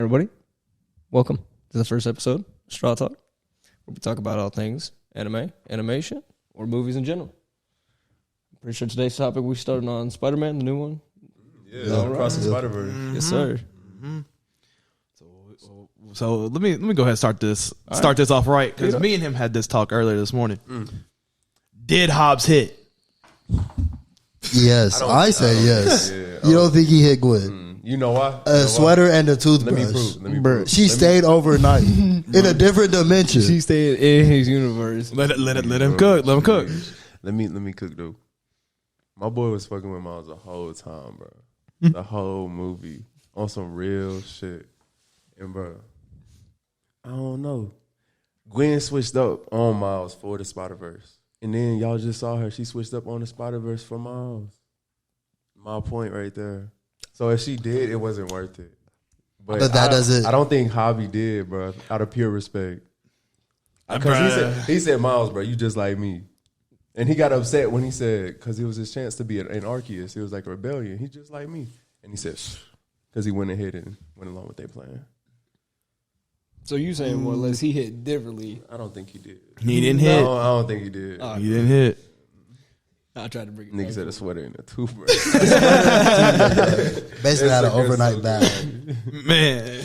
Everybody, welcome to the first episode of Straw Talk, where we talk about all things anime, animation, or movies in general. I'm pretty sure today's topic we started on SpiderMan, the new one. Yeah, Across the Spider-Verse. Mm-hmm. Yes, sir. Mm-hmm. So let me go ahead and start this off right, because me and him had this talk earlier this morning. Did Hobbs hit? Yes, I say yes. Yeah, you don't think he hit Gwen? You know why? A sweater and a toothbrush. Let me prove. She stayed overnight in a different dimension. She stayed in his universe. Let him cook. Let him cook. Let me cook, dude. My boy was fucking with Miles the whole time, bro. The whole movie on some real shit. And bro, I don't know. Gwen switched up on Miles for the Spider-Verse. And then y'all just saw her. She switched up on the Spider-Verse for Miles. My point right there. So if she did, it wasn't worth it. But that doesn't. I don't think Hobby did, bro, out of pure respect. Because he said, Miles, bro, you just like me. And he got upset when he said, because it was his chance to be an Arceus. It was like a rebellion. He just like me. And he said, because he went ahead and went along with their plan. So you saying more or less he hit differently? I don't think he did. He didn't hit. No, I don't think he did. He didn't hit. I tried to bring it Nigga back. said a sweater and a toothbrush. Basically had an overnight bag. Man.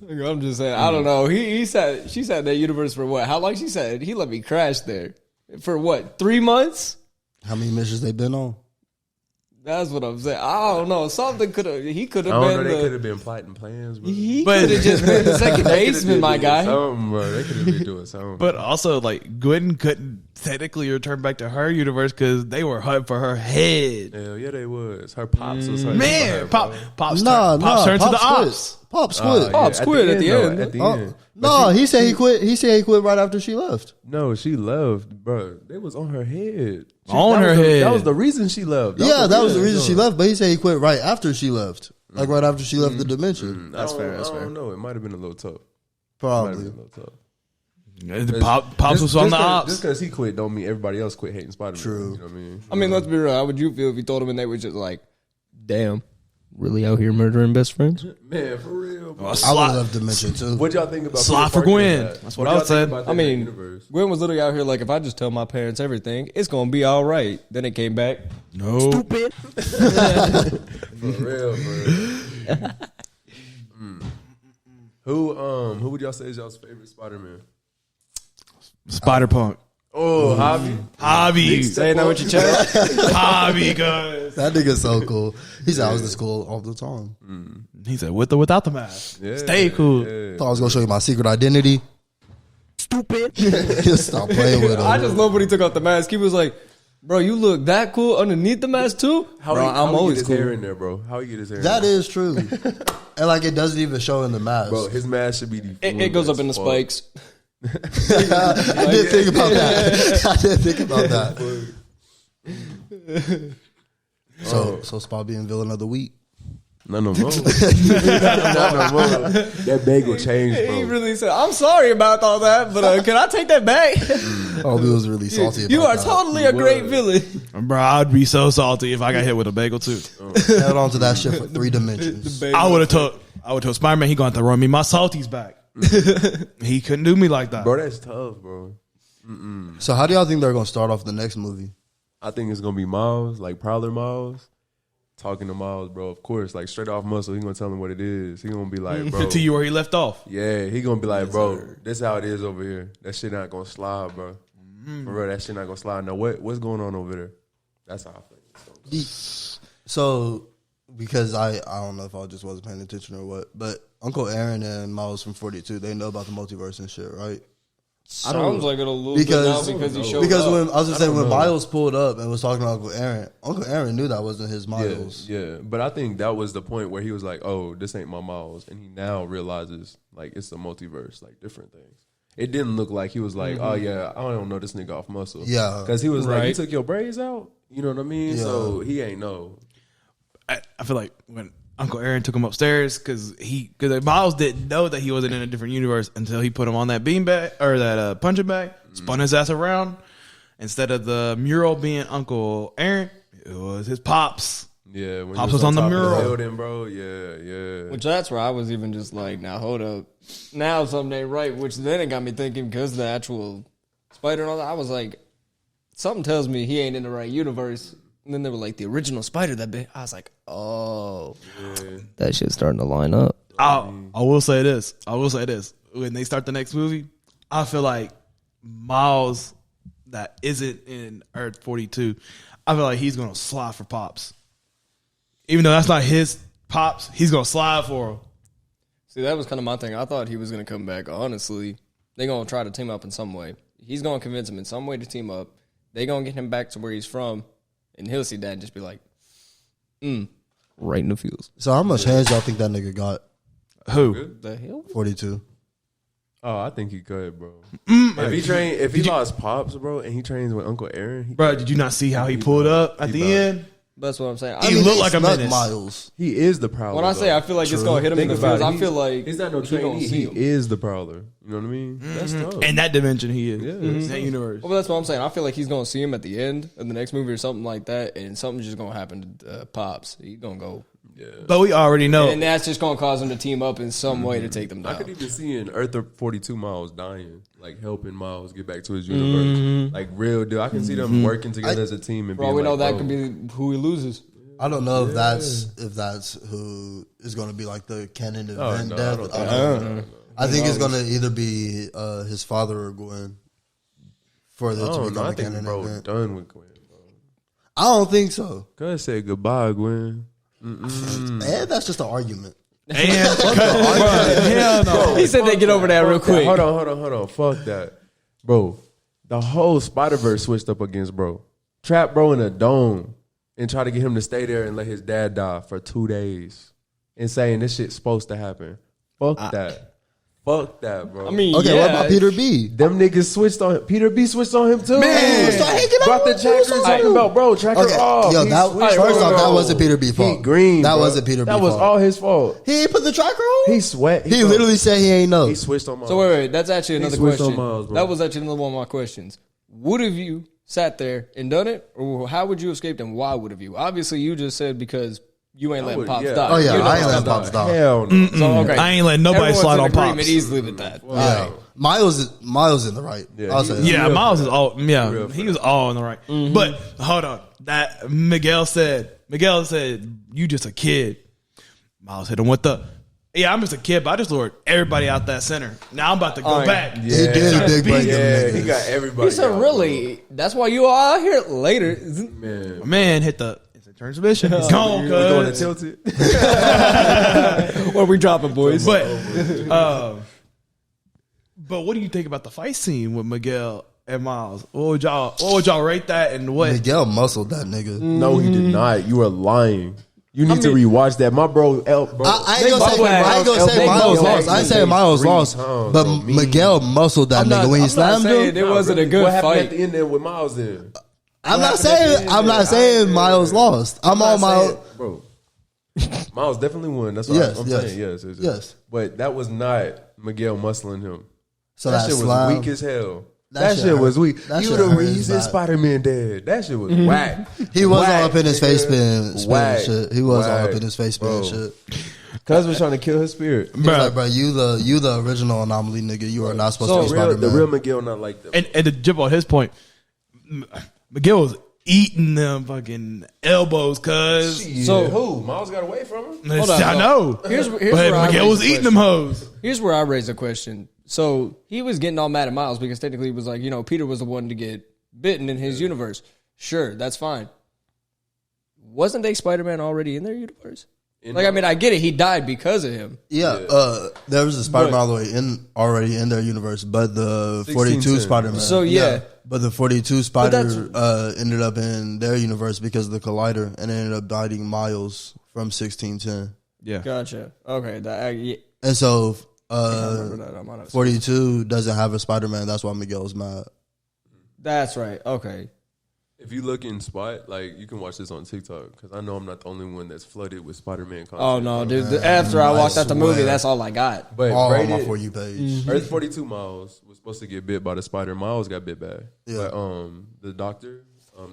I'm just saying, I don't know. She sat in that universe for what? How long she said? He let me crash there. For what? 3 months? How many missions they been on? That's what I'm saying. I don't know. Something could have. He could I have don't been. know. They could have been plotting plans, bro. He But- could have just been the second baseman, my guy. Something, bro. They could have been doing something. But also, like, Gwen couldn't technically return back to her universe because they were hunting for her head. Hell yeah, they was. Her pops was hunting Man, for her, bro. Pops Nah, turned to the Pops quit. ops. Pops quit. Pops quit at the end. At the end. No, he said he quit. He said he quit right after she left. No, she left, bro. They was on her head. Head. That was the reason she left. That was the reason she left. But he said he quit right after she left. Like right after she left the dimension. That's fair. I don't know. It might have been a little tough. Probably. Pops was on the ops. Just because he quit don't mean everybody else quit hating Spider-Man. True. You know what I mean? I mean, let's be real. How would you feel if you told them and they were just like, "Damn, really out here murdering best friends?" Man, for real, bro. I would have left dimension too. What y'all think about Slot Peter for Parker Gwen. in that? That's what y'all I would think say. about that I mean, universe? Gwen was literally out here like, if I just tell my parents everything, it's gonna be all right. Then it came back. No. Stupid. For real, bro. Who would y'all say is y'all's favorite Spider-Man? Spider-Punk. Oh, Hobby. Saying that with your chest. Hobby, guys. That nigga's so cool. He said I was this cool all the time. He said, with or without the mask. Yeah, Stay cool. yeah. Thought I was gonna show you my secret identity. Stupid. Just stop playing with him. I just love when he took off the mask. He was like, "Bro, you look that cool underneath the mask too." How Bro, he, I'm how he always get his cool. hair in there, bro? How he get his hair? That in there? is true. And like it doesn't even show in the mask. Bro, his mask should be. It goes up in the spikes. I did think about that. I did think about that. So Spot being villain of the week. None of them. None of them. That bagel changed, He bro. really said, "I'm sorry about all that, but can I take that back?" Oh, he was really salty about You are that. totally a great villain. Bro, I'd be so salty if I got hit with a bagel too. Held on to that shit for 3 dimensions. I would have told Spider-Man he going to run me my salties back. He couldn't do me like that. Bro, that's tough, bro. So how do y'all think they're gonna start off the next movie? I think it's gonna be Miles, like Prowler Miles, talking to Miles, bro. Of course, like straight off muscle, he gonna tell him what it is. He gonna be like, bro, to you where he left off. yeah, he gonna be like, bro, this how it is over here. That shit not gonna slide, bro. For real, that shit not gonna slide. Now, what's going on over there? That's how I think. So because I don't know if I just wasn't paying attention or what, but Uncle Aaron and Miles from 42, they know about the multiverse and shit, right? Sounds like it a little Because- bit now because he showed Because up. when I was just saying when know. Miles pulled up and was talking to Uncle Aaron knew that wasn't his Miles. Yeah, but I think that was the point where he was like, oh, this ain't my Miles. And he now realizes, like, it's a multiverse, like, different things. It didn't look like he was like, oh, yeah, I don't know this nigga off muscle. Yeah. Because he was like, you Right. took your braids out? You know what I mean? Yeah. So he ain't know. I feel like when Uncle Aaron took him upstairs because Miles didn't know that he wasn't in a different universe until he put him on that beanbag or that punching bag, spun his ass around. Instead of the mural being Uncle Aaron, it was his pops. Yeah, when Pops he was on the top of mural. building, bro. Yeah. Which that's where I was even just like, now hold up. Now something ain't right. Which then it got me thinking because the actual Spider and all that. I was like, something tells me he ain't in the right universe. And then they were like, the original Spider that bit. I was like, oh, that shit's starting to line up. I will say this. When they start the next movie, I feel like Miles that isn't in Earth 42, I feel like he's going to slide for Pops. Even though that's not his Pops, he's going to slide for him. See, that was kind of my thing. I thought he was going to come back. Honestly, they're going to try to team up in some way. He's going to convince him in some way to team up. They're going to get him back to where he's from. And he'll see that and just be like, right in the feels. So how much hands y'all think that nigga got? Who? The hell? 42. Oh, I think he could, bro. If he lost Pops, bro, and he trains with Uncle Aaron, Bro, did you not see how he pulled up at the end? That's what I'm saying. He looked they like a snuck menace. Miles. he is the Prowler. When I say I feel like it's going to hit him in the feels, I feel like he's not no he gonna trainee. see He him. is the Prowler. You know what I mean? That's tough. In that dimension, he is. Yeah. In that universe. Well, that's what I'm saying. I feel like he's going to see him at the end of the next movie or something like that, and something's just going to happen to Pops. He's going to go. But we already know. And that's just going to cause him to team up in some way to take them I down. could even see in Earth 42 Miles dying, like helping Miles get back to his universe. Like real deal. I can see them working together as a team and Bro, being we know like, that could be who he loses. I don't know if that's who is going to be like the canon event. no, death. I don't I, think don't know. I think it's going to either be his father or Gwen for it to Oh, become no, I a think canon bro event. done with Gwen, bro. I don't think so. Go ahead, say goodbye, Gwen. And that's just an argument. And hell no. He said they get over that real Fuck that. quick. Hold on. Fuck that. Bro, the whole Spider-Verse switched up against bro. Trap bro in a dome and try to get him to stay there and let his dad die for 2 days. And saying this shit's supposed to happen. Fuck that. Fuck that, bro. I mean, Okay, yeah. what about Peter B? Them niggas switched on him. Peter B switched on him too. Man, start hanging out Brought the with him. tracker talking about, bro, tracker Okay, off. yo, He that, switched first on off, that him. wasn't Peter B fault. He green, That bro. wasn't Peter B That was fault. all his fault. He ain't put the tracker on? He sweat. He literally said he ain't know. He switched on Miles. So wait, that's actually another switched on question. Miles, bro. That was actually another one of my questions. Would have you sat there and done it, or how would you escape? And why would have you? Obviously, you just said because you ain't letting Pops die. Oh, yeah, You know I ain't it's letting not Pops die. die. Hell no. So okay, I ain't letting nobody Everyone's slide in on agreement Pops. easily with that. All right. Miles in the right. Yeah, I'll say that. Yeah, Real Miles for is that. all. Yeah, Real for he was all in the right. But hold on, that Miguel said, "You just a kid." Miles hit him with the, "Yeah, I'm just a kid, but I just lured everybody out that center. Now I'm about to go Oh, yeah. back." He did big break them Yeah, niggas. he got everybody. He said, out, "Really? That's why you are out here later." bro. Man. My man hit the transmission. He's gone, We're going to cuz. tilt it. What we dropping, boys? But what do you think about the fight scene with Miguel and Miles? What would y'all rate that? And what? Miguel muscled that nigga. No, he did not. You are lying. You need to rewatch that. My bro, bro. I ain't gonna say Miles lost. I ain't saying Miles lost, but Miguel muscled that nigga when he slammed him. It wasn't a good What happened fight. at the end there with Miles then? I'm not saying Miles lost. I'm on Miles. Bro. Miles definitely won. That's what Yes, I'm yes. saying. Yes. Yes. But that was not Miguel muscling him. So That that shit was slam, weak as hell. That That shit shit hurt. was weak. That You shit the hurt reason his back. Spider-Man dead. That shit was whack. He was Whack, all up in his face nigga. spinning Whack. shit. He was all Whack. up in his face spinning Bro. shit. Cuz was trying to kill his spirit. He's like, bro, you the original anomaly nigga. You are not supposed to be The Spider-Man. real Miguel not like that. And to jump on his point, Miguel was eating them fucking elbows, cuz. So- who? Miles got away from him? Hold on, I know. Here's But where I Miguel raise was the eating them question. hoes. Here's where I raise a question. So he was getting all mad at Miles because technically he was like, Peter was the one to get bitten in his universe. Sure, that's fine. Wasn't they Spider-Man already in their universe? I get it. He died because of him. Yeah, there was a Spider-Man all the way already in their universe, but the 42 Spider-Man. So, yeah. But the 42 Spider that's- ended up in their universe because of the collider, and ended up biting Miles from 1610. Yeah. Gotcha. Okay. Yeah. And so I remember that. I'm honest. 42 doesn't have a Spider-Man. That's why Miguel's mad. That's right. Okay. If you look in Spot, like you can watch this on TikTok because I know I'm not the only one that's flooded with Spider-Man content. Oh, no, bro. dude. After I watched out the movie, swear. that's all I got. But All on my rated- For You page. Earth 42 Miles was supposed to get bit by the spider. Miles got bit bad. Yeah. But the doctor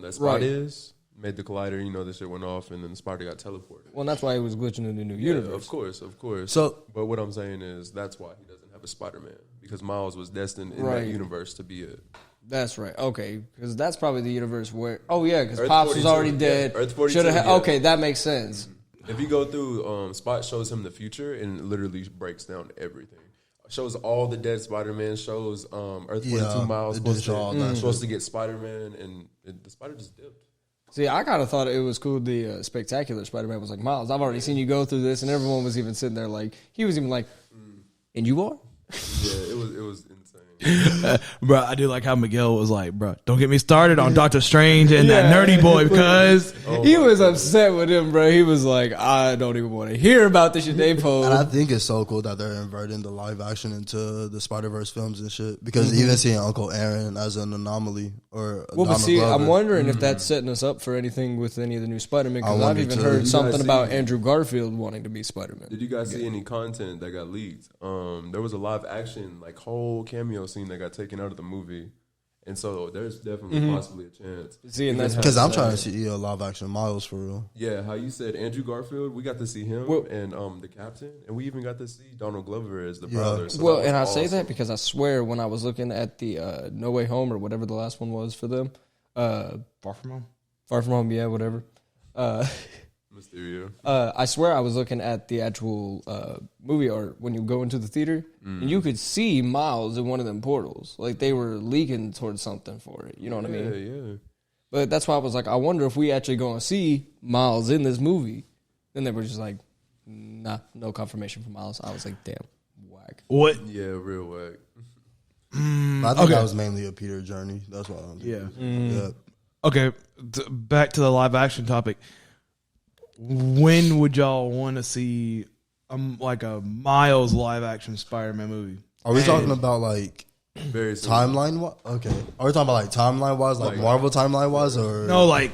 that Spot Right. is, made the collider. You know, the shit went off, and then the spider got teleported. Well, that's why he was glitching in the new Yeah, universe. of course. So- but what I'm saying is that's why he doesn't have a Spider-Man, because Miles was destined in Right. that universe to be it. That's right. Okay, because that's probably the universe where. Oh yeah, because Earth Pops was 42, already yeah. dead. Earth 42, Shoulda yeah. Okay, that makes sense. If you go through, Spot shows him the future and it literally breaks down everything. Shows all the dead Spider-Man. Shows Earth 42 Yeah, Miles it did show all that supposed to get Spider-Man, and the spider just dipped. See, I kind of thought it was cool. The spectacular Spider-Man was like, Miles, I've already seen you go through this, and everyone was even sitting there like, he was even like, and you are? Yeah, it was insane. Bro, I do like how Miguel was like, bro, don't get me started on Doctor Strange and that nerdy boy because He was upset with him, bro. He was like, I don't even want to hear about this shit they And I posed. think it's so cool that they're inverting the live action into the Spider-Verse films and shit. Because even seeing Uncle Aaron as an anomaly or Well, but Donald see, Glover, I'm wondering if that's setting us up for anything with any of the new Spider-Man, I because I've wonder even too. heard You guys something about see- Andrew Garfield wanting to be Spider-Man. Did you guys see any content that got leaked? There was a live action, like, whole cameo scene that got taken out of the movie. And so there's definitely possibly a chance. See, and that's because I'm trying to see a live action Miles for real. Yeah, how you said Andrew Garfield, we got to see him Well- and the captain, and we even got to see Donald Glover as the Yeah. Prowler. So Well, that was and I say awesome. that because I swear when I was looking at the No Way Home or whatever the last one was for them, Far From Home. Far From Home, yeah, whatever. Mysterio. I swear I was looking at the actual movie art when you go into the theater, and you could see Miles in one of them portals. Like they were leaking towards something for it. You know what I mean? Yeah. But that's why I was like, I wonder if we actually going to see Miles in this movie. Then they were just like, nah, no confirmation for Miles. I was like, damn, whack. What? Yeah, real whack. But I think that was mainly a Peter journey. That's what I'm thinking. Yeah. Okay, back to the live action topic. When would y'all want to see like a Miles live action Spider-Man movie? Are we talking about like Very soon. timeline? Okay. Are we talking about like timeline wise, like Marvel timeline wise, or No, like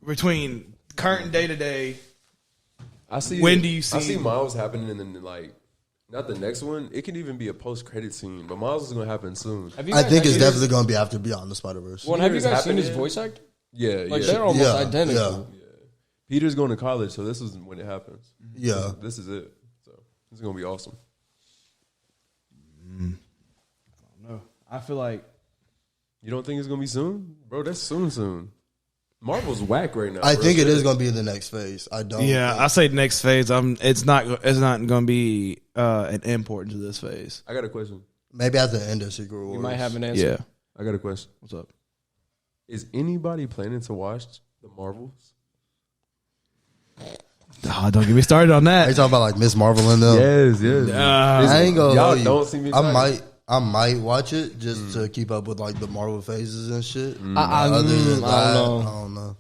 between current day to day. I see. When do you I see- see Miles happening in the, like, not the next one. It can even be a post-credit scene, but Miles is going to happen soon. Have you I guys think it's actually- definitely going to be after Beyond the Spider-Verse. Well, have you Peter's guys seen his happening. voice actor? Yeah, Like yeah. they're almost Yeah, identical. Peter's going to college, so this is when it happens. Yeah. This is it. So this is going to be awesome. No, I feel like You don't think it's going to be soon? Bro, that's soon. Marvel's whack right now. I bro. think it is going to be in the next phase. I don't. yeah, think- I say next phase. It's not going to be an import into this phase. I got a question. maybe at the end of Secret Wars. You might have an answer. Yeah. I got a question. What's up? Is anybody planning to watch the Marvels? Oh, don't get me started on Are you that. talking about like Miss Marvel and them? Yes. I ain't gonna Y'all hold you. don't see me excited. I might watch it just to keep up with like the Marvel phases and shit. I Other than that, I don't know. I don't know.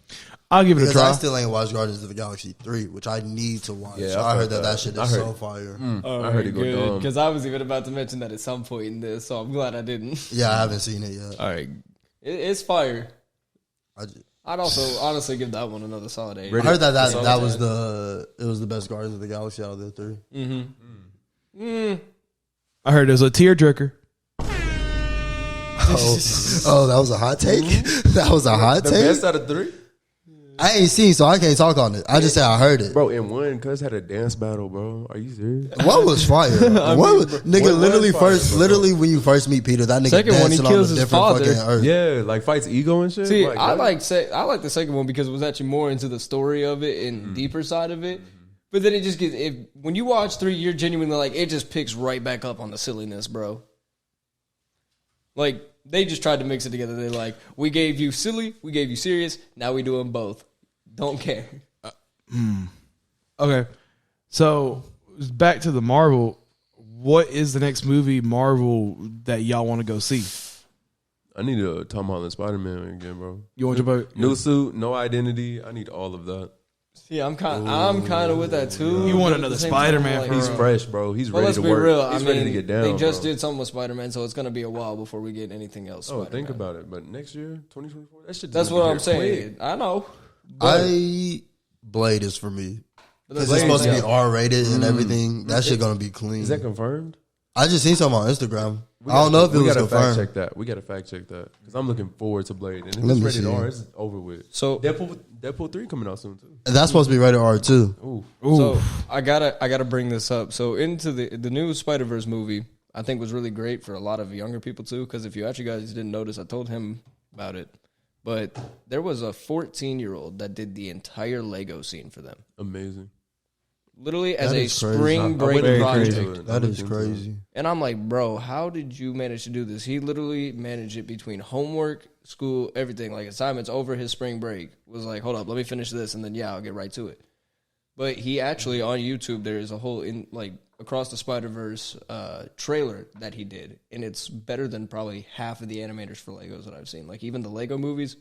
I'll give it a Because try. I still ain't watched Guardians of the Galaxy 3, which I need to watch. Yeah, I I've heard heard that that. shit I is heard- so fire. I heard it go dumb. Because I was even about to mention that at some point in this, so I'm glad I didn't. Yeah, I haven't seen it yet. All right, it's fire. I, just, I'd also honestly give that one another solid 8. I heard that Solid was 10. it was the best Guardians of the Galaxy out of the three. I heard it was a tearjerker. Oh, that was a hot take. That was a hot The take. best out of 3? I ain't seen, so I can't talk on it. I just said I heard it. Bro, and one, cuz had a dance battle, bro. Are you serious? What was fire? Nigga, one was fire, bro. literally when you first meet Peter, that nigga Second one, he dancing kills on a his different father. fucking earth. Yeah, like fights ego and shit. See, Like, I that- like the second one because it was actually more into the story of it and deeper side of it. But then it just gets when you watch 3, you're genuinely like it just picks right back up on the silliness, bro. Like they just tried to mix it together. They're like, we gave you silly, we gave you serious. Now we do them both. Don't care. Okay. So back to the Marvel. What is the next movie Marvel that y'all want to go see? I need a Tom Holland Spider-Man again, bro. You want your vote? New suit, no identity. I need all of that. See, I'm kind of with that too. You want but at another the same Spider-Man time, for He's real. fresh, bro. He's But ready let's to be work. real. He's I ready mean, to get down. they just bro. did something with Spider-Man, so it's gonna be a while before we get anything else. Oh, Spider-Man. think about it. But next year, 2024, that shit. That's what I'm saying. I know. Blade is for me. Because Blade, it's supposed to be yeah. R-rated and everything. That shit gonna be clean. Is that confirmed? I just seen something on Instagram. I don't know if it was We gotta confirmed. fact check that. We gotta fact check that because I'm looking forward to Blade, and if Let it's me rated see. R, it's over with. So Deadpool 3 coming out soon too. And that's supposed to be rated R too. Ooh, So I gotta bring this up. So into the new Spider-Verse movie, I think was really great for a lot of younger people too. Because if you actually guys didn't notice, I told him about it. But there was a 14-year-old that did the entire Lego scene for them, amazing. literally as That a is crazy. spring break Very project. crazy. That is crazy. And I'm like, bro, how did you manage to do this? He literally managed it between homework, school, everything. Like assignments over his spring break. Was like, hold up, let me finish this, and then I'll get right to it. But he actually on YouTube there is a whole Across the Spider-Verse trailer that he did, and it's better than probably half of the animators for Legos that I've seen. Like even the Lego movies.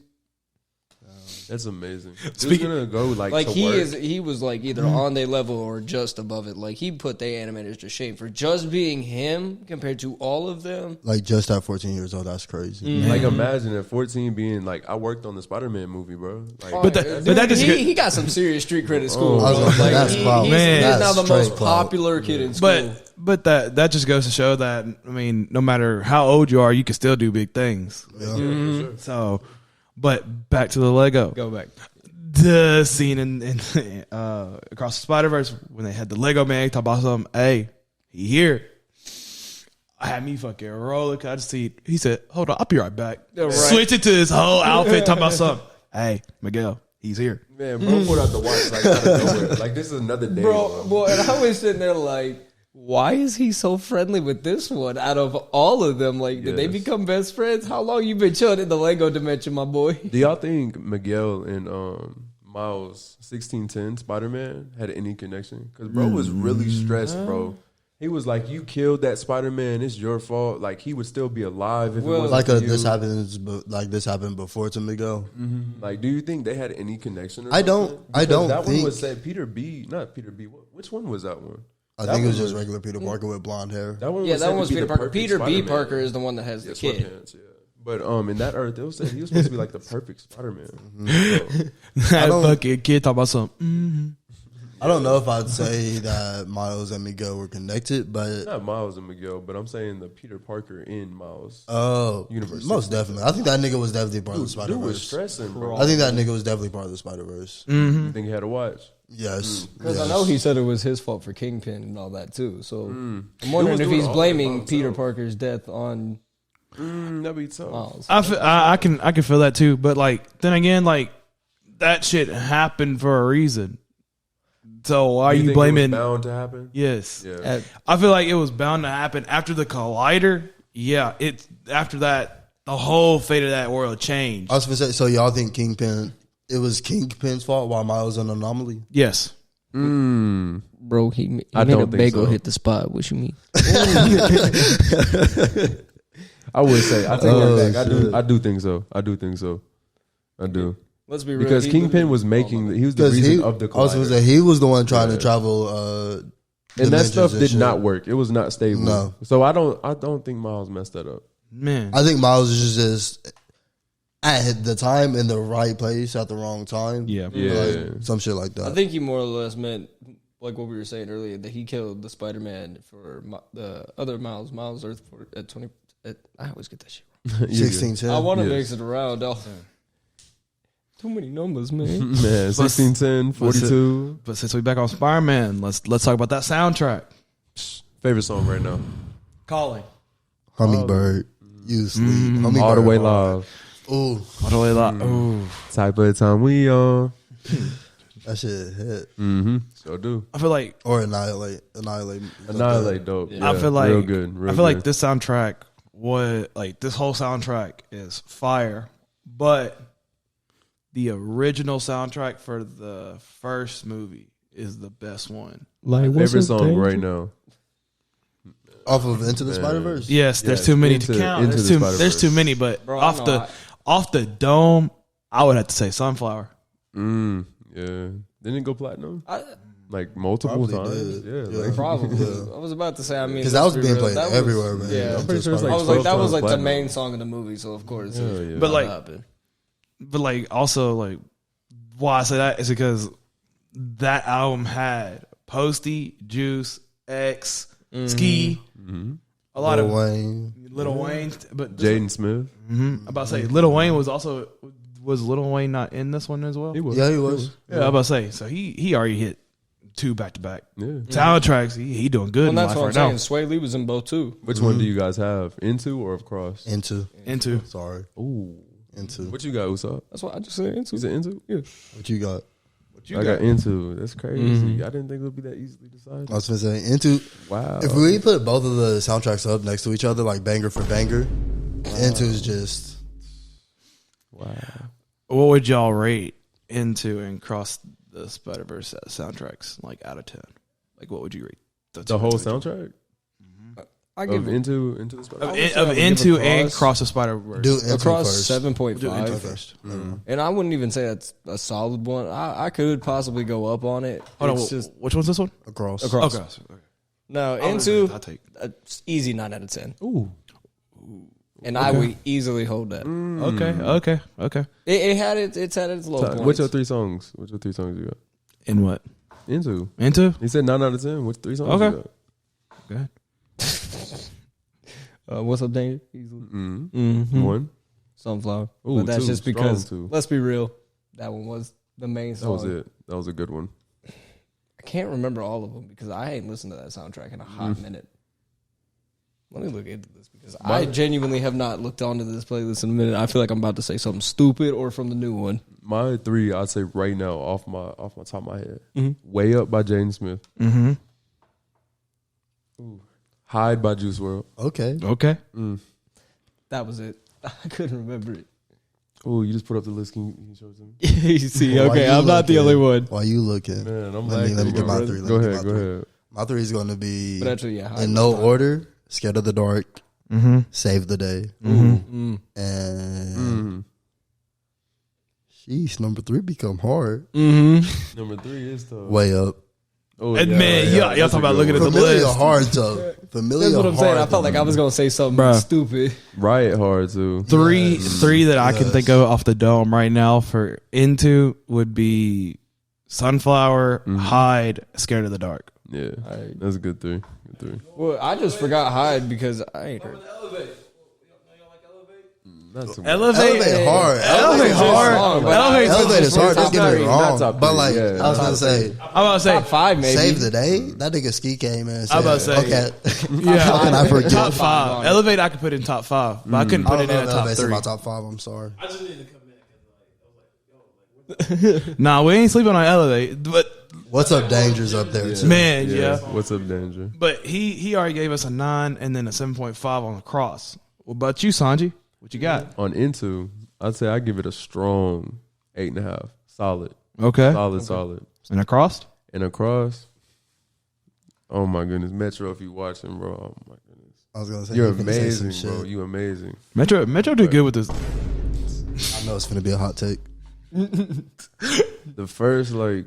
That's amazing. Who's Speaking- gonna go like to he work? he was like either on their level or just above it. Like he put their animators to shame for just being him compared to all of them. Like just at 14 years old, that's crazy. Like imagine at 14 being like I worked on the SpiderMan movie, bro. Like, But that just go- he got some serious street credit at school. I was bro. gonna say, Like, that's clout. he's Man. now the That's most straight clout. popular kid in school. But that just goes to show that I mean, no matter how old you are, you can still do big things. So, but back to the Lego. Go back. The scene in Across the Spider-Verse when they had the Lego man talk about something. Hey, he here. I had me fucking roller. I just see. He said, "Hold on, I'll be right back." Yeah, right. Switch it to his whole outfit. Talking about something. Hey, Miguel, he's here. man, bro, put out the watch like out of nowhere. Like this is another day, Bro, and I was sitting there like, why is he so friendly with this one out of all of them? Like, did they Yes. become best friends? How long you been chilling in the Lego dimension, my boy? Do y'all think Miguel and Miles 1610 Spider-Man had any connection? Because bro was really stressed, bro. He was like, "You killed that Spider-Man. It's your fault." Like he would still be alive if Well, it wasn't Like for you. this happened before to Miguel. Like, do you think they had any connection? Or I don't- something? I Because don't That one think- was said Peter B. Not Peter B. Which one was that one? I That think it was one just regular Peter Parker with blonde hair. That one. Yeah, was that said one to was be Peter the Parker. perfect Peter B. Spider-Man. Parker is the one that has the kid. Sweatpants, yeah. But in that Earth, it said he was supposed to be like the perfect Spider-Man. That don't- fucking kid talk about something. I don't know if I'd say that Miles and Miguel were connected, but Not Miles and Miguel, but I'm saying the Peter Parker in Miles. universe most definitely. I think that nigga was definitely part of the Dude was Spider-Verse. stressing, bro. I think that nigga was definitely part of the Spider-Verse. You think he had a watch? Yes. Because yes. I know he said it was his fault for Kingpin and all that too. So I'm He wondering was if doing he's all blaming that Peter himself. Parker's death on That'd be tough. Miles. I can feel that too. But like then again, like that shit happened for a reason. So why are You you think it was blaming? bound to happen? Yes. Yeah. I feel like it was bound to happen after the collider. Yeah, it's after that the whole fate of that world changed. I was gonna say, so y'all think it was Kingpin's fault while Miles an anomaly? Yes. Bro, he I made a don't think bagel so. hit the spot. What you mean? I would say. I take Oh, that back. shit. I do think so. I do. Let's be real. Because he Kingpin literally- was making. He was the Because reason of the I was gonna collider. say he was the one trying Yeah. to travel. And that dimensions stuff and did shit. not work. It was not stable. No. So I don't think Miles messed that up. Man. I think Miles is just at the time in the right place at the wrong time. Yeah. Yeah. Like, some shit like that. I think he more or less meant, like what we were saying earlier, that he killed the Spider-Man for the other Miles Earth at 20. I always get that shit wrong. 1610. I want to Yes. mix it around, though. Too many numbers, man. Man, 1610, 42. But since we back on Spider-Man, let's talk about that soundtrack. Favorite song right now. Calling. Hummingbird. You sleep. Hummingbird. All the way hard. live. Ooh, All the way live. Ooh. Type of time we on. that shit hit. Mm-hmm. So do. I feel like Or annihilate. Annihilate dope. Yeah. I feel like real good. Real I feel like good. this soundtrack this whole soundtrack is fire, but the original soundtrack for the first movie is the best one. Like, favorite song right now. Off of Into the Spider-Verse? Yes, there's Yes, too many Into- to count. Into There's the too, Spider-Verse. there's too many, but Bro, I know, off the dome, I would have to say Sunflower. Yeah. Didn't it go platinum? Like multiple Probably times. did. Yeah. Yeah. Like, Probably. Yeah. I was about to say, I mean, Because that was let's be being real, played that was- everywhere, man. Yeah, I'm pretty sure it's like I was like, that 12 was like the platinum. main song of the movie, so of course. Hell it's yeah. But like- happen. But like also like why I say that is because that album had Posty, Juice, X, Ski, A lot Lil of Wayne. Lil Wayne, but Jaden Smith. I'm about to say Lil Wayne was Lil Wayne not in this one as well? He was. Yeah, he was. Yeah, I'm about to say. So he already hit 2 back to back. Yeah. Soundtracks. He doing good Well, in that's life what I'm right saying. now. Sway Lee was in both too. Which one do you guys have? Into or across? Into. Sorry. Ooh. Into. What you got, Usopp? That's what I just said. Into. Is it Into? Yeah. What you got? I got Into. That's crazy. I didn't think it would be that easily decided. I was gonna say Into. Wow. If we put both of the soundtracks up next to each other, like banger for banger, Into's just. Wow. What would y'all rate Into and Cross the Spider-Verse soundtracks, like out of 10? Like, what would you rate The whole soundtrack? I give Of it Into the Spider. of would say I would give Into Across- and Cross the Spider-Verse? Do Into across first. 7.5. Do Into first. And I wouldn't even say that's a solid one. I could possibly go up on it. Hold on, It's just which one's this one? Across. across. Okay. No, I'll Into take. easy 9 out of 10. Ooh. And I would easily hold that. Okay. It's had its low points. What's your 3 songs? What's your 3 songs you got? In what? Into. Into? He said 9 out of 10. Which 3 songs Okay. you got? Go ahead. What's up, Danger? Easily. One. Sunflower. Ooh, But that's 2. just Strong because, 2. let's be real, that one was the main That song. was it. That was a good one. I can't remember all of them because I ain't listened to that soundtrack in a hot minute. Let me look into this because I genuinely have not looked onto this playlist in a minute. I feel like I'm about to say something stupid or from the new one. My 3, I'd say right now, off my top of my head. Way Up by Jaden Smith. Mm-hmm. Hide by Juice WRLD. Okay. That was it. I couldn't remember it. Oh, you just put up the list. Can you show it to me? You see, Why okay, you I'm not the looking? only one. Why you looking? Man, I'm Let me get my 3. Go ahead. My 3 is going to be But actually, yeah. in no order. Scared of the Dark. Save the Day. And sheesh, number 3 become hard. Number 3 is tough. Way Up. Oh, And man, y'all talking about looking at the Familiar list. hard though. Familiar That's what I'm saying. I hard, felt like I was going to say something Bruh. stupid. Riot Hard too. Three that I can think of off the dome right now for Into would be Sunflower, Hide, Scared of the Dark. Yeah, that's a good 3. Good 3. Well, I just forgot Hyde because I ain't heard. Not too much. Elevate hard. Elevate hard. Elevate is hard. Don't get me Not wrong. top But three, like yeah. I was gonna say, I'm about to say Top 5 maybe. save the day. That nigga Ski came in and said, I'm about to say, okay. yeah. How can I forget? Top 5. Elevate I could put in top 5, but I couldn't I put don't it know in if a top Elevate's in 3. my top 5. I'm sorry. I just need to come back. Nah, we ain't sleeping on Elevate, but What's Up Danger's up there too. man, yeah. What's Up Danger? But he already gave us a 9 and then a 7.5 on the cross. What about you, Sanji? What you got? On Into, I'd say I give it a strong 8.5. Solid. Okay. Solid. And across? And across, oh my goodness, Metro, if you watching, bro, oh my goodness. I was gonna say You're you finna say some amazing, bro. shit. You amazing. Metro did good with this. I know it's gonna be a hot take. The first, like,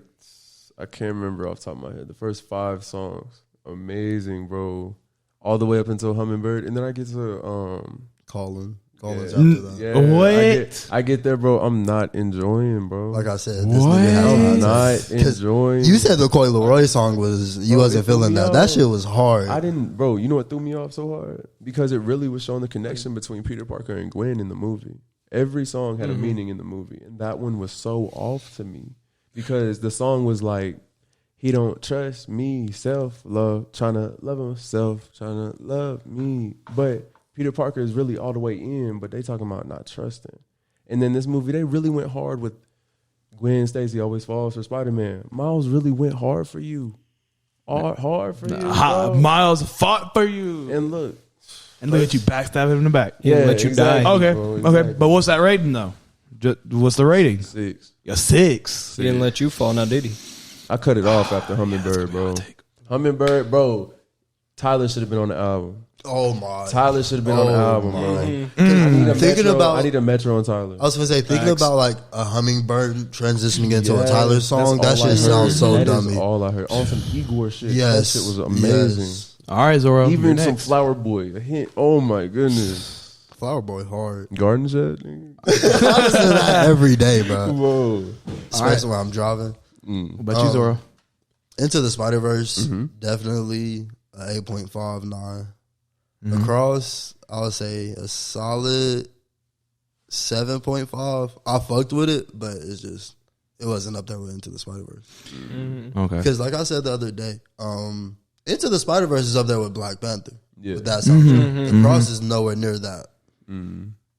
I can't remember off the top of my head. The first 5 songs, amazing, bro. All the way up until Hummingbird, and then I get to Collins after that. Yeah, What? I get there, bro. I'm not enjoying, bro. Like I said, this What? nigga has I'm hot not takes. 'Cause enjoying. You said the Coy Leroy song was you Bro, wasn't it threw feeling me that. off. That shit was hard. I didn't, bro. You know what threw me off so hard? Because it really was showing the connection between Peter Parker and Gwen in the movie. Every song had a meaning in the movie, and that one was so off to me because the song was like, he don't trust me, self-love, trying to love himself, trying to love me. But Peter Parker is really all the way in, but they talking about not trusting. And then this movie, they really went hard with Gwen Stacy always falls for SpiderMan. Miles really went hard for you. Hard for you. bro. Miles fought for you. And look. And look at you backstab him in the back. Yeah, let you die. Okay. bro, Okay. exactly. But what's that rating though? What's the rating? 6. A 6. He didn't let you fall now, did he? I cut it off after Hummingbird, bro. Hummingbird, bro. Tyler should have been on the album. Oh my! Tyler should have been on the album, bro. I need a Metro on Tyler. I was gonna say, thinking about like a Hummingbird transitioning into a Yes, Tyler song. That that's all I shit heard. sounds so That dummy. is all I heard. On some Igor shit. Yes, That shit was amazing. yes. All right, Zoro. Even you're some next. Flower Boy. A hint. Oh my goodness. Flower Boy hard. Garden Shed. nigga. I listen to that every day, bro. Whoa. Especially when I'm driving. What about you, Zoro? Into the Spider-Verse, definitely a 8.59. Across, I would say a solid 7.5. I fucked with it, but it wasn't up there with Into the Spider-Verse. Okay. Because like I said the other day, Into the Spider-Verse is up there with Black Panther. Yeah. With that soundtrack. Across is nowhere near that.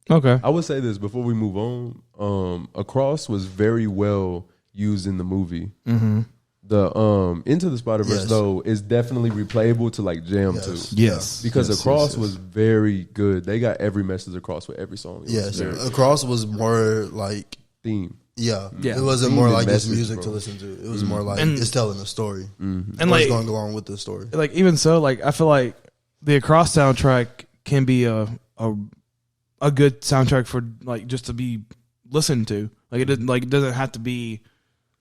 Okay. I would say this before we move on. Across was very well used in the movie. The Into the Spider-Verse though is definitely replayable to like jam to. Yes. Because Across was very good. They got every message across with every song. Yes. Across was more like Theme. Yeah. It wasn't more Theme like and just message, music bro. to listen to. It was more like it's telling a story. And What's like, going along with the story. like even so, like I feel like the Across soundtrack can be a good soundtrack for like just to be listened to. Like it doesn't have to be.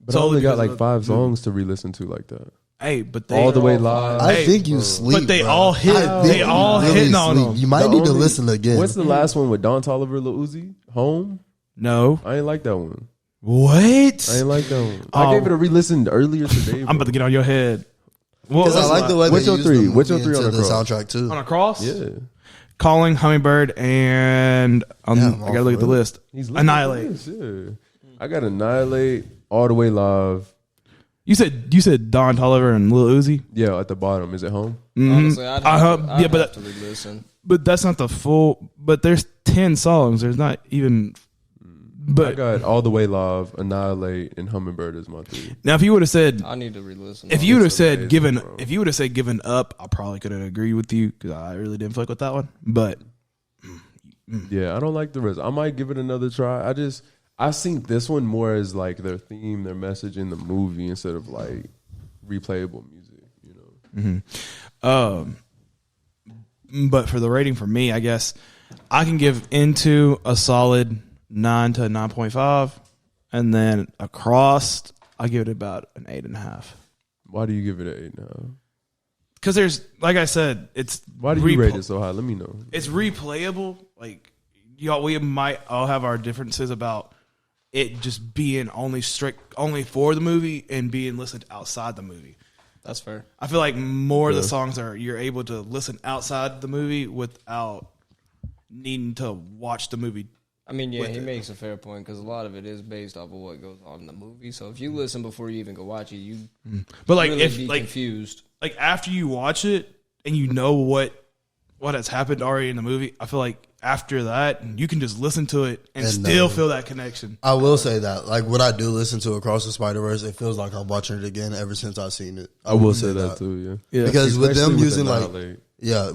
But I only got because like of 5 songs to re-listen to like that. Hey, but they All the way live. I Hey, think you sleep, but they bro. all hit. I think They you all really hitting on sleep. them. You might The need to only- listen again. What's the last one with Don Toliver, Lil Uzi? Home? No. I ain't like that one. What? I ain't like that one. I gave it a re-listen earlier today. I'm about to get on your head. What Because I like the way What's they your used three? the What's your movie three on into the Across? soundtrack too. on Across? Yeah. Calling, Hummingbird, and I Damn, gotta look at the all list. He's looking Annihilate. at this, yeah. I got Annihilate, All the Way Live. You said Don Toliver and Lil Uzi. Yeah, at the bottom. Is it Home? Honestly, I'd have yeah, but to re-listen. but that's not the full. But there's 10 songs. There's not even. I But got All the Way Live, Annihilate, and Hummingbird as my 3. now, if you would have said, I need to re-listen. if you would have It's said amazing, bro. if you would have said given up, I probably could have agreed with you because I really didn't fuck with that one. But Yeah, I don't like the rest. I might give it another try. I think this one more as like their theme, their message in the movie instead of like replayable music, you know. But for the rating for me, I guess I can give Into a solid 9 to 9.5, and then Across I give it about an 8.5. Why do you give it an 8.5? Because there's, like I said, it's Why do you rate it so high? Let me know. It's replayable. Like y'all, we might all have our differences about it just being only for the movie and being listened outside the movie. That's fair. I feel like more of the songs you're able to listen outside the movie without needing to watch the movie. I mean, yeah, he makes a fair point because a lot of it is based off of what goes on in the movie. So if you listen before you even go watch it, you But like really if be like confused. like after you watch it and you know what has happened already in the movie, I feel like after that you can just listen to it and still feel that connection. I will say that, like, when I do listen to Across the Spider-Verse, it feels like I'm watching it again ever since I've seen it. I will say that too, yeah. Because with them Especially using Annihilate.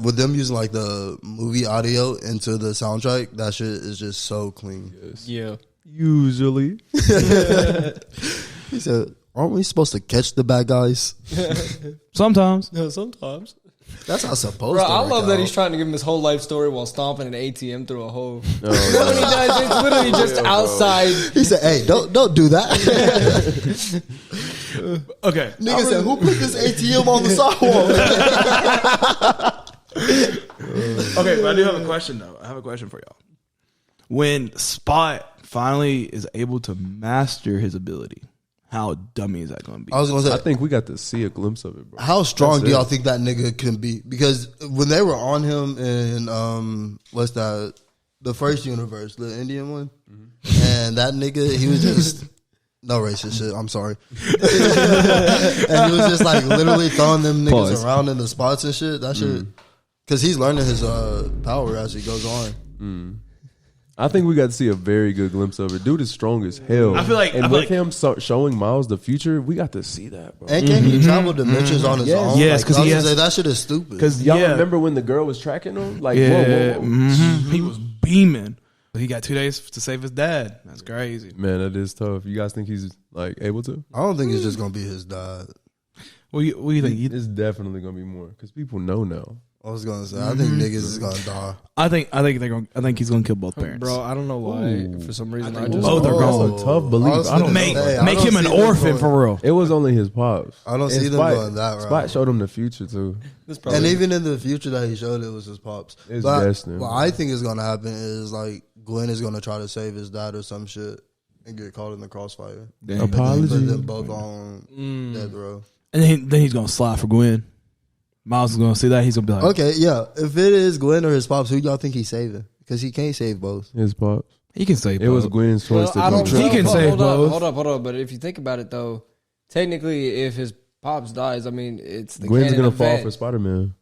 with them using like the movie audio into the soundtrack, that shit is just so clean. Yes. Yeah. Usually. He said, "Aren't we supposed to catch the bad guys?" Sometimes. No, sometimes. That's not supposed Bro, to. I work love that out. he's trying to give him his whole life story while stomping an ATM through a hole. Oh, You know what he does? It's literally just outside. He said, "Hey, don't do that." Okay. Nigga said, "Who put this ATM on the sidewalk?" Okay, but I do have a question though. I have a question for y'all. When Spot finally is able to master his ability, how dummy is that going to be? I was gonna say, I think we got to see a glimpse of it, bro. how strong That's do y'all it. think that nigga can be? Because when they were on him in what's that? The first universe, the Indian one, and that nigga, he was just no racist shit. I'm sorry, and he was just like literally throwing them niggas Pause. around in the spots and shit. That shit, because he's learning his power as he goes on. I think we got to see a very good glimpse of it. Dude is strong as hell. I feel like- and I feel with like- him showing Miles the future, we got to see that, bro. And can he travel dimensions on his own? Yes, Like, 'cause I was he gonna has- say, that shit is stupid. Because Y'all remember when the girl was tracking him? Like, yeah, whoa. he was beaming. He got 2 days to save his dad. That's crazy. Man, that is tough. You guys think he's like able to? I don't think it's just gonna be his dad. What do you think? It's definitely gonna be more because people know now. I was gonna say, I think niggas is gonna die. I think he's gonna kill both parents. Bro, I don't know why. Ooh. For some reason, I think just both are gone. That's a tough belief. was I don't gonna make say, I make don't him an see them orphan going- for real. It was only his pops. I don't And see them Spike- going that route. Spike showed him the future too. This And probably, even in the future that he showed, it was his pops. It's But destined. what I think is gonna happen is like Gwen is gonna try to save his dad or some shit and get caught in the crossfire. Apology. Put them both on death row. And then he's gonna slide for Gwen. Miles is gonna see that. He's gonna be like, Okay, yeah. If it is Gwen or his pops, who y'all think he's saving? Because he can't save both. His pops. he can say It was Gwen's choice Well, I to don't go. know. He can hold, save hold up, both. hold up. But if you think about it, though, technically, if his pops dies, I mean, it's the Gwen's canon gonna event. fall for Spider-Man.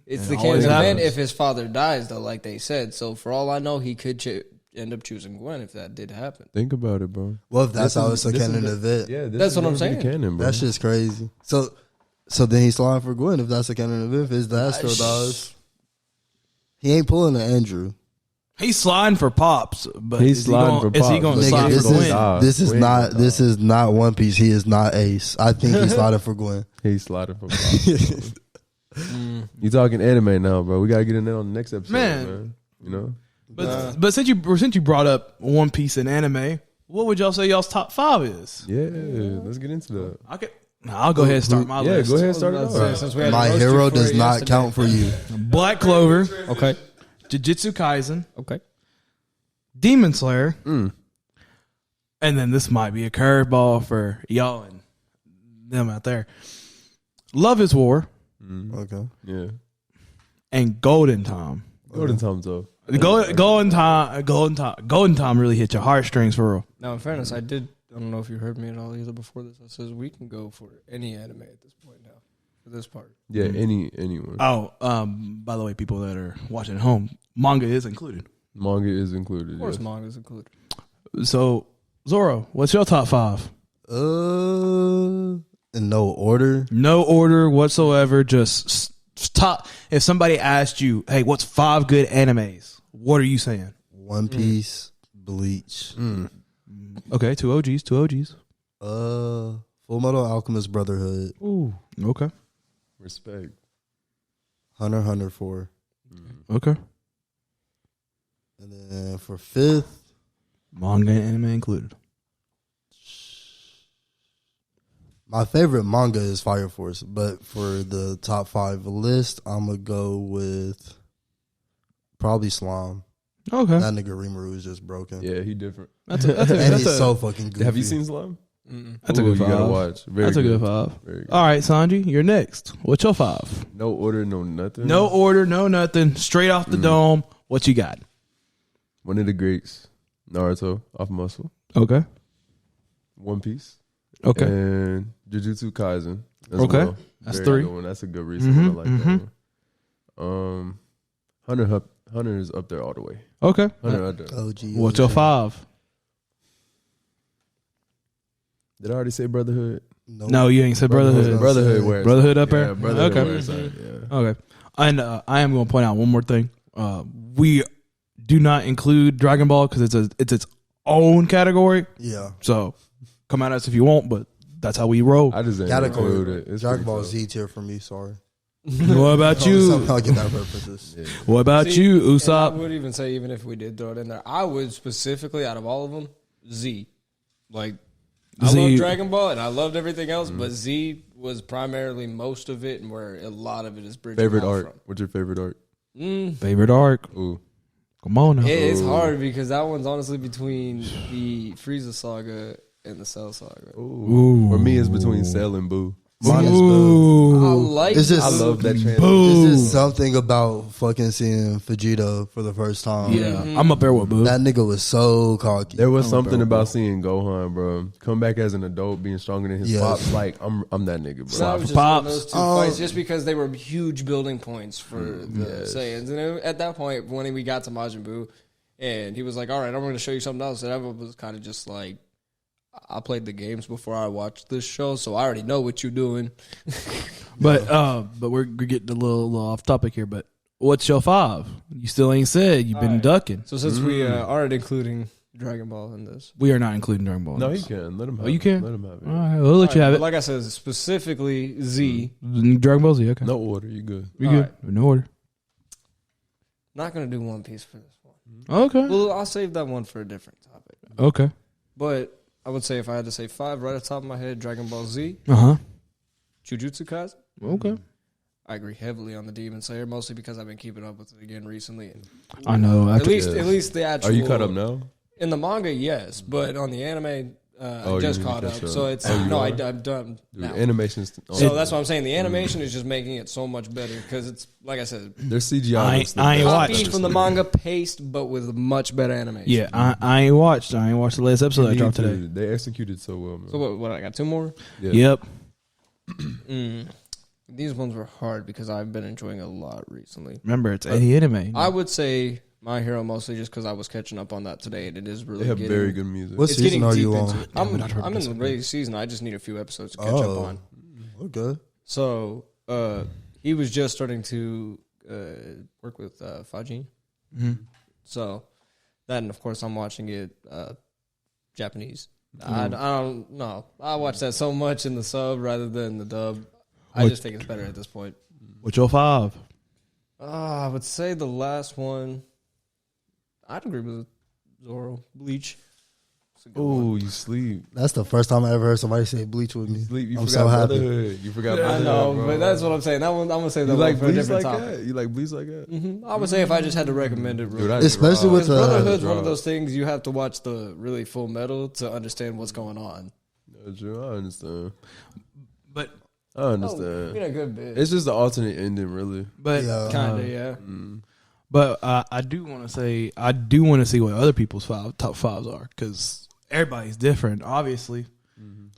It's It the always canon event happens. if his father dies, though, like they said. So for all I know, he could end up choosing Gwen if that did happen. Think about it, bro. Well, if that's This how is- it's a this is canon the- event. Yeah, this That's is what I'm gonna be the saying. Canon, bro. That's just crazy. So then he's sliding for Gwen if that's a canon event. If his dad still dies, he ain't pulling an Andrew. he's sliding for pops, but He's is he sliding gonna, for is he Pops. gonna Nigga, slide this for is Gwen? die. this is Gwen not gonna this die. is not One Piece. He is not Ace. I think he's sliding for Gwen. He's sliding for Pops. You talking anime now, bro? We gotta get in there on the next episode, Man. man. You know, But since you brought up One Piece and anime, what would y'all say y'all's top 5 is? yeah. Let's get into that. I'll go ahead and start my Yeah, list. go ahead and start it off. Since we had My to roast you hero for does it not yesterday. count for you. Black Clover, Okay. Jujutsu Kaisen, Okay. Demon Slayer, Mm. and then this might be a curveball for y'all and them out there. Love is War Okay. Yeah, and Golden Time. Golden Time's up. Golden Time really hit your heartstrings for real. Now, in fairness, I don't know if you heard me at all either before this. I says we can go for any anime at this point now for this part. Yeah, anyone. Oh, by the way, people that are watching at home, manga is included. Manga is included. Of course, yes. manga is included. So, Zoro, what's your top 5? In no order. No order whatsoever. Just top. If somebody asked you, "Hey, what's 5 good animes?" What are you saying? One Piece, Bleach, Okay, two OGs. Full Metal Alchemist Brotherhood, Ooh. Okay. Respect. Hunter x Hunter 4, Okay. and then for 5th, Manga and anime included. my favorite manga is Fire Force, but for the top 5 list, I'm gonna go with probably Slime. Okay. That nigga Rimuru is just broken, Yeah, he different. That's and he's so fucking goofy. Have you seen Slime? That's a Ooh, good you 5. gotta watch. Very That's a good 5. Very good. All right, Sanji, you're next. What's your 5? No order, no nothing. No order, no nothing. Straight off the dome. What you got? One of the greats, Naruto, off muscle. Okay. One Piece. Okay. And Jujutsu Kaisen. As Okay. well. That's Very 3. good one. That's a good recent one. I like that one. Hunter is up there all the way. Okay. Hunter up there. OG. What's your 5? Did I already say Brotherhood? Nope. No, you ain't said Brotherhood. Brotherhood where it's Brotherhood at. up there? Yeah, Brotherhood Okay. where it's at, yeah. Okay. And I am going to point out one more thing. We do not include Dragon Ball because it's its own category. Yeah. So come at us if you want, but that's how we roll. I just ain't Gotta include go. it. It's Dragon pretty Ball tough. Z tier for me. Sorry. What about you? Somehow get that references. Yeah. What about See, you, and I Usopp? would even say, even if we did throw it in there, I would specifically, out of all of them, Z. Like, I Z. love Dragon Ball and I loved everything else, but Z was primarily most of it, and where a lot of it is bridging Favorite out art? from. What's your favorite art? Favorite arc? Ooh. Come on now. It's hard because that one's honestly between the Frieza saga and the Cell saga. Ooh. For me, it's between Cell and Boo. Mine is Boo. Ooh. I like It's just- I love that transition. Boo. It's just something about fucking seeing Vegeta for the first time. Yeah, I'm up there with Boo. That nigga was so cocky. There was something about seeing Gohan, bro, come back as an adult, being stronger than his Yes. pops. Like I'm that nigga, So I bro. was just Pops. on those two fights just because they were huge building points for the Saiyans. And at that point, when we got to Majin Buu, and he was like, "All right, I'm going to show you something else," and I was kind of just like, I played the games before I watched this show, so I already know what you're doing. But we're getting a little off topic here. But what's your 5? You still ain't said. You've been right. ducking. So since we aren't including Dragon Ball in this, We are not including Dragon Ball. in No, this. he can. Let him have you it. can? Let him have it. All right, we'll let you have but it. like I said, specifically Z. Dragon Ball Z. Okay. No order. You good. We All good. right. No order. Not going to do One Piece for this one. Okay. Well, I'll save that one for a different topic. Okay. But I would say if I had to say 5 right off the top of my head, Dragon Ball Z, Uh-huh. Jujutsu Kaisen. Okay. I agree heavily on the Demon Slayer, mostly because I've been keeping up with it again recently. And I know. at least the actual. Are you caught up now? In the manga, yes, but on the anime, Oh, I just you caught need up. to catch So up. it's Oh, you no, are? I'm done Dude, now. animation's So that's what I'm saying. The animation is just making it so much better because it's like I said, their CGI. I looks the ain't best. watched. copied from the manga paste, but with much better animation. Yeah, I ain't watched the latest episode You that need dropped to. today. They executed so well, man. So what? I got 2 more. Yeah. Yep. These ones were hard because I've been enjoying a lot recently. Remember, it's anime. I would say My Hero mostly just because I was catching up on that today, and it is really They have getting, very good music. What It's season getting are deep you into on? it. Damn it, I heard I'm in this the one. latest season. I just need a few episodes to catch up Oh, on. okay. So he was just starting to work with Fajin. So that, and of course, I'm watching it Japanese. I don't know. I watch that so much in the sub rather than the dub. I just think it's better at this point. What's your 5? I would say the last one. I'd agree with Zoro. Bleach. It's a good one. Oh, you sleep. That's the first time I ever heard somebody say Bleach with me. Sleep. You I'm forgot so happy. Brotherhood. You forgot I Brotherhood. know, bro. but that's what I'm saying. That one, I'm gonna say that You one like for a Bleach different like topic. that? You like Bleach like that? I would say if I just had to recommend it, Dude, I Especially with because the Brotherhood's one of those things you have to watch the really Full Metal to understand what's going on. I understand. But I understand. In a good bit. It's just the alternate ending, really. Yeah. Kind of, yeah. But I do want to see what other people's top 5s are because everybody's different. Obviously,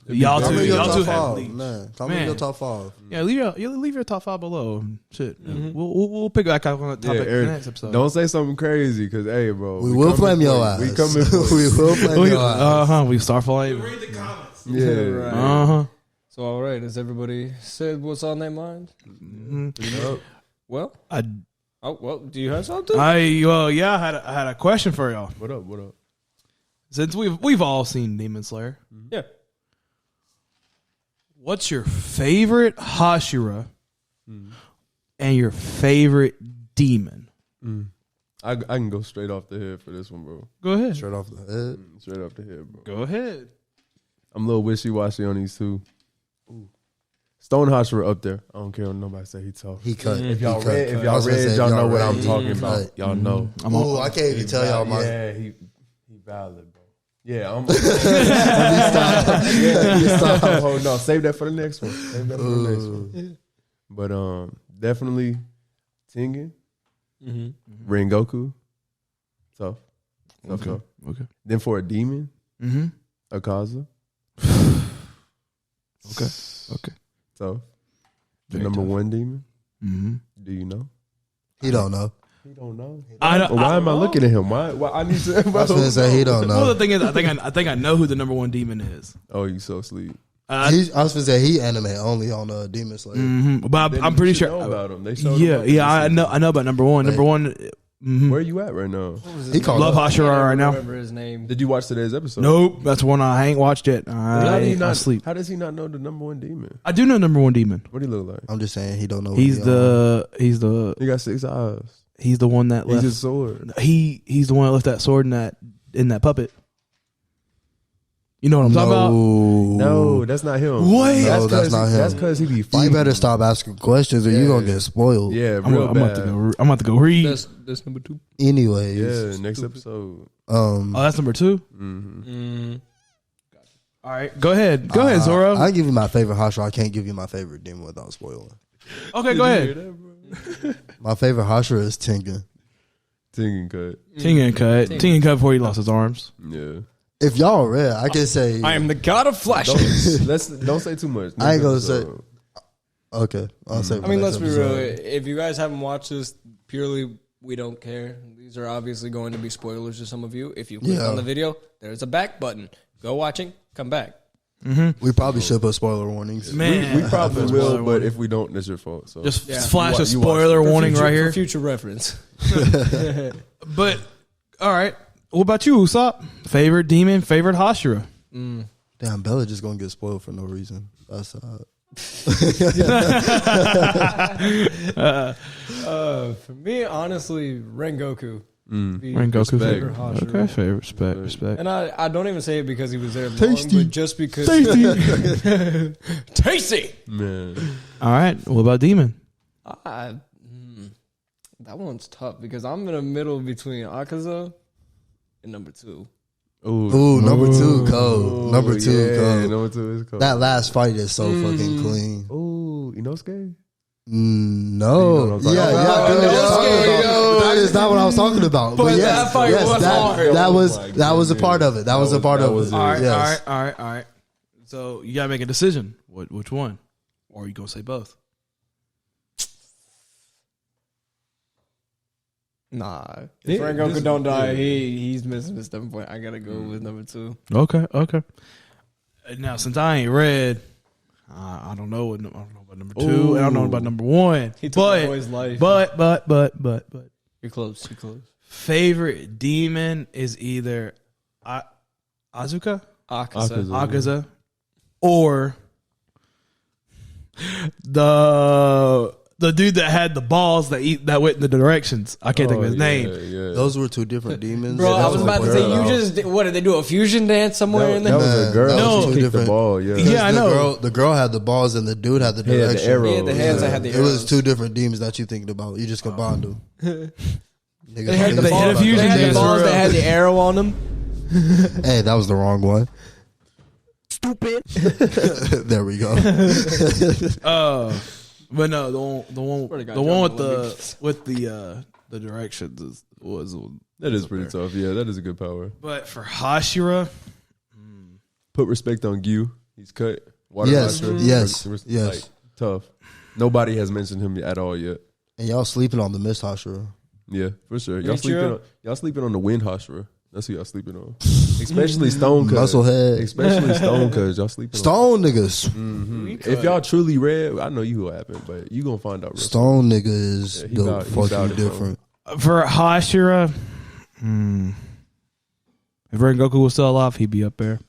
y'all Tell two, me your y'all top two have 5, Bleach. man. Tell me Man. your top 5. Yeah, leave your top 5 below. Shit, we'll pick back up on the topic in the next episode. Don't say something crazy, because, hey, bro. We will coming flame your for ass. you. We coming for We you. will flame your ass. We start flying. Read the comments. Yeah. Right. So, all right, has everybody said what's on their mind? Well, do you have something? I had a question for y'all. What up? What up? Since we've all seen Demon Slayer, Yeah. what's your favorite Hashira and your favorite demon? I can go straight off the head for this one, bro. Go ahead. Straight off the head. Straight off the head, bro. Go ahead. I'm a little wishy-washy on these two. Stone Hashira up there. I don't care what nobody say he tough. He cut. If y'all He cut. read, I was gonna say, y'all know what read, I'm he talking cut. about. Y'all know. Oh, I can't even tell y'all my. Yeah, he valid, bro. Yeah, I'm. Stop. Hold on, save that for the next one. Save that for the next one. But definitely Tengen, Rengoku, tough. Okay. Then for a demon, Akaza, Okay. tough. The Very number tough. 1 demon. Do you know? He don't know. He don't know. I Why am I looking at him? Why I need to? I was gonna say he don't Well, know. the thing is, I think I know who the number 1 demon is. Oh, you so sleep. I was gonna say he anime only on Demon Slayer. But Then I'm you pretty should sure. know about him. They showed Yeah, him up yeah, this I know about number 1. Number 1. Where you at right now? He called Love up. Hashira right now. Remember his name? Did you watch today's episode? Nope, that's one I ain't watched yet. How, I sleep. how does he not know the number 1 demon? I do know number 1 demon. What do he look like? I'm just saying he don't know. He's what he the He got 6 eyes. he's the one that He's left. his sword. He's the one that left that sword in that puppet. You know what I'm talking about? No, that's not him. What? No, that's not him. That's because he be fighting. You better stop asking questions or you gonna get spoiled. Yeah, I'm real about bad. to go read. That's number 2. Anyways, Yeah, next episode. Oh, that's number 2. All right, go ahead. Go ahead, Zoro. I give you my favorite Hashira. I can't give you my favorite demon without spoiling. Okay, go ahead. My favorite Hashira is Tengen. Tengen cut. Tengen cut. Tengen cut before he lost his arms. Yeah. If y'all read, I can say I am the god of flash. Don't say too much. I ain't gonna Next say. episode. Okay, I'll say. I mean, let's be real. If you guys haven't watched this, purely we don't care. These are obviously going to be spoilers to some of you. If you click Yeah. on the video, there's a back button. Go watching, come back. We probably should put spoiler warnings. Man, We probably will, but if we don't, that's your fault. So just Yeah. flash a You watch spoiler it. warning right For here. future reference. But all right, what about you, Usopp? Favorite demon, favorite Hashira? Damn, Bella just gonna get spoiled for no reason. That's For me, honestly, Rengoku. Rengoku Respect. favorite. Okay, favorite, respect. And I don't even say it because he was there long, Tasty. but just because Tasty. tasty. man, All right, what about demon? That one's tough because I'm in the middle between Akaza and number 2. Ooh, number 2 cold. Number 2 yeah, cold. Number 2 is cold. That last fight is so fucking clean. Ooh, Inosuke? No. You know what I'm talking Yeah. That is not what I was talking about. But yes, that fight was hard. that was a part of it. That was a part of it. All right, Yes. all right. So you gotta make a decision. Which one? Or you gonna say both? Nah. If Rengoku don't die, he's missing his 7 point. I gotta go with number 2. Okay. Now, since I ain't read, I don't know what number 2, and I don't know about number 1. He took my boy's life. But You're close. favorite demon is either Azuka, Akaza, or the dude that had the balls that went in the directions. I can't think of his name. Yeah. Those were 2 different demons. Bro, I was about to say, what did they do? A fusion dance somewhere in there? That was a girl. No. She kicked the ball. Yeah. Yeah, I know. The girl had the balls and the dude had the He had the direction. arrows. Yeah, the hands that had the It arrows. was 2 different demons that you thinking about. You just combined them. They had the They balls, had a fusion they had the dance balls for that real. had the arrow on them. Hey, that was the wrong one. Stupid. There we go. But no, the one Swear to God, with John Olympics. the directions was. That is pretty tough. Yeah, that is a good power. But for Hashira, Put respect on Gyu. He's cut. Water Yes, Hashira. yes, Like, yes. tough. Nobody has mentioned him at all yet. And y'all sleeping on the Mist Hashira. Yeah, for sure. Michiro? Y'all sleeping on the Wind Hashira. That's who y'all sleeping on. Especially Stone Cuz. Musclehead. Especially Stone Cuz. Y'all sleeping Stone niggas. on. If y'all truly read, I know you who happened, but you gonna find out real soon. Stone nigga is Yeah, he built about- he's fucking about it, bro. different. for Hashira, if Rengoku was still alive, he'd be up there.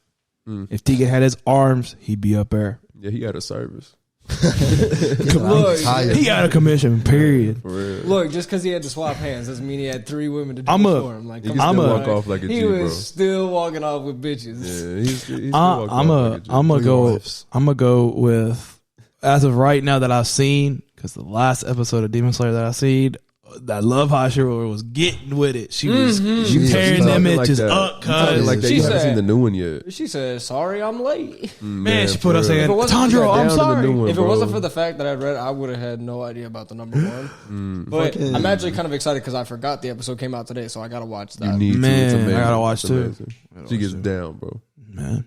If Tegan had his arms, he'd be up there. Yeah, he had a service. Look, Tired. He got a commission. Period. For real. look, just because he had to swap hands doesn't mean he had 3 women to do I'm it a- for him. Like, He come can on, still man. walk off like a He G, was bro. still walking off with bitches. Yeah, he's still walking I'm off like a G. gonna go. wives. I'm gonna go with, as of right now that I've seen, because the last episode of Demon Slayer that I seen, that Love Hashira was getting with it. She was Jesus tearing them Talking like bitches that. up, You talking cuz. like that. She You haven't said- seen the new one yet. She said, sorry, I'm late. Man, she put for us real. saying, If it wasn't Tandro, for I'm down to the sorry. new one, If it bro. wasn't for the fact that I read, I would have had no idea about the number 1. But I'm actually kind of excited because I forgot the episode came out today, so I got to watch that. You need to. Man, It's I amazing. gotta watch It's too. amazing. She gets down, bro. Man,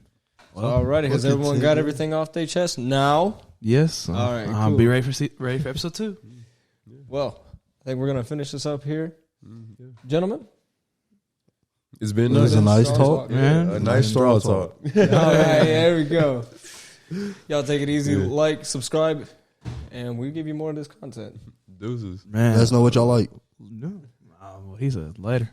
Alrighty, has everyone got everything off their chest now? yes. All right, I'll cool. be ready for episode 2. Well, I think we're going to finish this up here. Gentlemen? It's been It was a nice talk. Man. A nice straw talk. All right, there we go. Y'all take it easy. Like, subscribe, and we'll give you more of this content. Deuces. Man, Let us know what y'all like. no. Well, he said later.